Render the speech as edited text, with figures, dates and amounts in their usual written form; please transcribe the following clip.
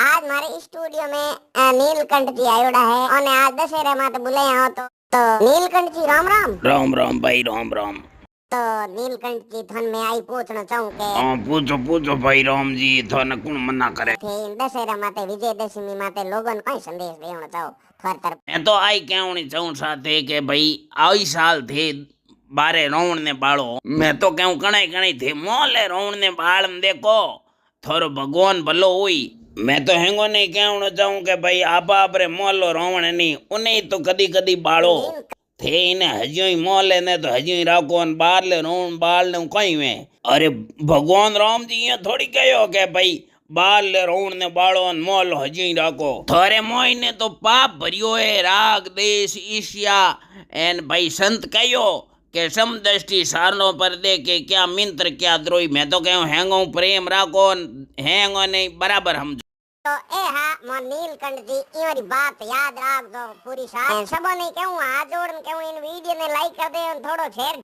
आज हमारे स्टूडियो में नीलकंठ जी आयोड़ा है और आज दशहरे माते बुलाया हो तो नीलकंठ जी राम राम। राम राम भाई राम राम। तो नीलकंठ जी थन में आई पूछना चाहूं के हाँ पूछो पूछो भाई राम जी थाने कौन मना करे। थे दशहरा माते विजयदशमी माते लोगन कई संदेश देवनो चाहो थोर तरफ। मैं तो आई कहनी चाहूं साथे के भाई आई साल थे बारे रावण ने बाड़ो। मैं तो कहूं कणाई कणाई थे मोले रावण ने बाल देखो थारो भगवान भलो हुई। मैं तो हेंगो नहीं कहना चाहूं के भाई आपा आपरे मोलो रावण नहीं उन्हें तो कदी कदी बाड़ो थे इन्हें हजियो ही मोले ने तो हजियो ही राखो न बार ले रावण बाल ने कहीं में। अरे भगवान राम जी ये थोड़ी कहो के भाई बाल ले रावण ने बाड़ो न मोल हजियो ही राखो। थारे मोई ने तो पाप भरियो है राग देश ईर्ष्या एन भाई संत कहो के समदृष्टि सारनो पर दे के क्या मिंत्र क्या द्रोही। मैं तो कहूं हैंगो प्रेम राखो हैंगो नहीं बराबर हम तो ए हा मो नीलकंठ जी इवारी बात याद राख दो पूरी साथ सबो नहीं कहूं हाथ जोड़न कहूं इन वीडियो ने लाइक कर दे थोड़ो शेयर